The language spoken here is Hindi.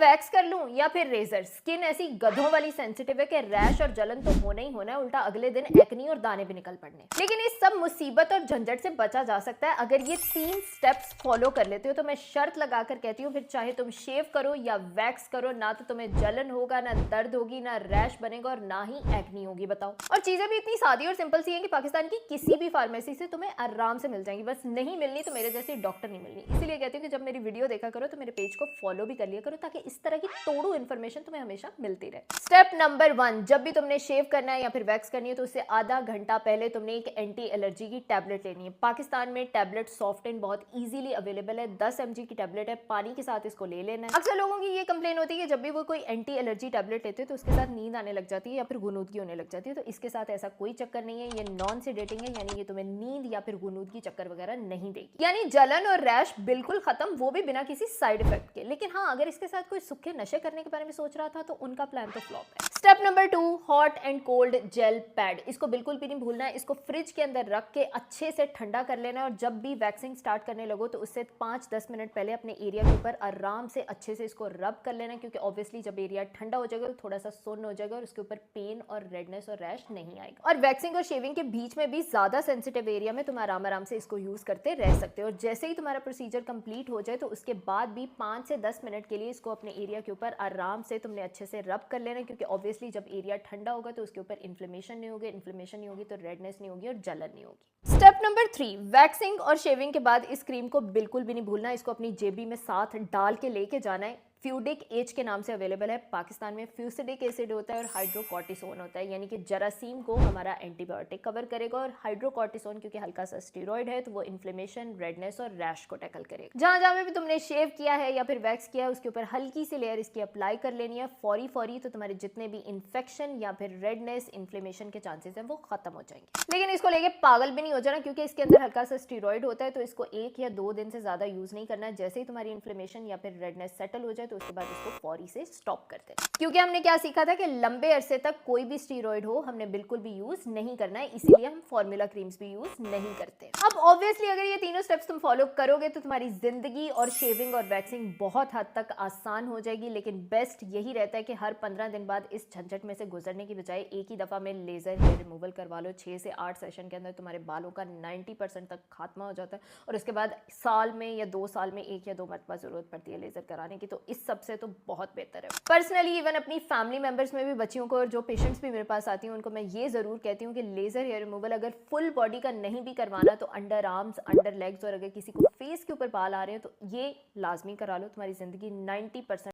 वैक्स कर लूं या फिर रेजर? स्किन ऐसी गधों वाली सेंसिटिव है कि रैश और जलन तो होना ही होना है, उल्टा अगले दिन एक्नी और दाने भी निकल पड़ने। लेकिन इस सब मुसीबत और झंझट से बचा जा सकता है अगर ये 3 स्टेप्स फॉलो कर लेते हो। तो मैं शर्त लगाकर कहती हूँ, फिर चाहे तुम शेव करो या वैक्स करो, ना तो तुम्हें जलन होगा, ना दर्द होगी, ना रैश बनेगा और ना ही एक्नी होगी। बताओ। और चीजें भी इतनी सादी और सिंपल सी हैं कि पाकिस्तान की किसी भी फार्मेसी से तुम्हें आराम से मिल जाएंगी। बस नहीं मिलनी तो मेरे जैसे डॉक्टर नहीं मिलनी। इसीलिए कहती हूँ कि जब मेरी वीडियो देखा करो तो मेरे पेज को फॉलो भी कर लिया करो, ताकि इस तरह की तोड़ू इन्फॉर्मेशन तुम्हें हमेशा मिलती रहे। स्टेप नंबर 1, जब भी तुमने शेव करना है या फिर वैक्स करनी है तो उससे आधा घंटा पहले तुमने एक एंटी एलर्जी की टैबलेट लेनी है। पाकिस्तान में टैबलेट सॉफ्टेन बहुत इजीली अवेलेबल है। 10 mg की टैबलेट है, पानी के साथ इसको ले लेना है। अक्सर लोगों की ये कंप्लेन होती है कि जब भी वो कोई एंटी एलर्जी टैबलेट लेते हैं तो उसके साथ नींद आने लग जाती है या फिर गुनूदगी होने लग जाती है। तो इसके साथ ऐसा कोई चक्कर नहीं है। ये नॉन सेडेटिंग है, यानी ये तुम्हें नींद या फिर गुनूदगी चक्कर वगैरह नहीं देगी। यानी जलन और रैश बिल्कुल खत्म, वो भी बिना किसी साइड इफेक्ट के। लेकिन हाँ, अगर इसके साथ कोई सूखे नशे करने के बारे में सोच रहा था तो उनका प्लान तो फ्लॉप है। Step number 2, hot and cold jail pad. इसको बिल्कुल भी नहीं भूलना है। इसको फ्रिज के अंदर रख के अच्छे से ठंडा कर लेना है और जब भी वैक्सिंग स्टार्ट करने लगो तो उससे 5-10 मिनट पहले अपने एरिया के ऊपर आराम से अच्छे से इसको रब कर लेना है, क्योंकि ऑब्वियसली जब एरिया ठंडा हो जाएगा तो थोड़ा सा सुन्न हो जाएगा और उसके ऊपर पेन और रेडनेस और रैश नहीं आएगा। और वैक्सिंग और शेविंग के बीच में भी ज्यादा सेंसिटिव एरिया में तुम आराम से इसको यूज करते रह सकते हो। और जैसे ही तुम्हारा प्रोसीजर कंप्लीट हो जाए तो उसके बाद भी 5 से 10 मिनट के लिए इसको अपने एरिया के ऊपर आराम से तुमने अच्छे से रब कर लेना है, क्योंकि ऑब्वियसली जब एरिया ठंडा होगा तो उसके ऊपर इन्फ्लेमेशन नहीं होगी, इन्फ्लेमेशन नहीं होगी तो रेडनेस नहीं होगी और जलन नहीं होगी। स्टेप नंबर 3, वैक्सिंग और शेविंग के बाद इस क्रीम को बिल्कुल भी नहीं भूलना। इसको अपनी जेबी में साथ डाल के लेके जाना है। फ्यूडिक एज के नाम से अवेलेबल है। पाकिस्तान में फ्यूसिडिक एसिड होता है और हाइड्रोकॉर्टिसोन होता है, यानी कि जरासीम को हमारा एंटीबायोटिक कवर करेगा। और हाइड्रोकॉर्टिसोन क्योंकि हल्का सा स्टेरॉइड है तो वो इन्फ्लेमेशन, रेडनेस और रैश को टैकल करेगा। जहां जहां भी तुमने शेव किया है या फिर वैक्स किया है उसके ऊपर हल्की सी लेयर इसकी अप्लाई कर लेनी है फौरी तो तुम्हारे जितने भी इन्फेक्शन या फिर रेडनेस, इन्फ्लेमेशन के चांसेस हैं वो खत्म हो जाएंगे। लेकिन इसको लेके पागल भी नहीं हो जाना, क्योंकि इसके अंदर हल्का सा स्टेरॉइड होता है तो इसको 1 या 2 दिन से ज्यादा यूज नहीं करना है। जैसे ही तुम्हारी इन्फ्लेमेशन या फिर रेडनेस सेटल हो जाए तो उसके बाद इसको फौरी से स्टॉप कर दें। क्योंकि हमने क्या सीखा था कि लंबे अरसे तक कोई भी स्टीरॉयड हो हमने बिल्कुल भी यूज नहीं करना है, इसीलिए हम फॉर्मूला क्रीम्स भी यूज नहीं करते। अब ऑब्वियसली अगर ये तीनों स्टेप्स तुम फॉलो करोगे तो तुम्हारी जिंदगी और शेविंग और वैक्सिंग बहुत हद तक आसान हो जाएगी। लेकिन बेस्ट यही रहता है कि हर 15 दिन बाद इस झंझट में से गुजरने की बजाय एक ही दफा में लेजर हेयर रिमूवल करवा लो। 6 से 8 सेशन के अंदर तुम्हारे बालों का 90% तक खात्मा हो जाता है और उसके बाद साल में या 2 साल में 1 या 2 मरतबा जरूरत पड़ती है लेजर कराने की। तो इस सबसे तो बहुत बेहतर है। पर्सनली इवन अपनी फैमिली मेंबर्स में भी बच्चियों को और जो पेशेंट्स भी मेरे पास आती हैं उनको मैं ये जरूर कहती हूँ कि लेजर हेयर रिमूवल अगर फुल बॉडी का नहीं भी करवाना तो अंडर आर्म्स, अंडर लेग्स और अगर किसी को फेस के ऊपर बाल आ रहे हैं तो ये लाजमी करा लो। तुम्हारी जिंदगी 90%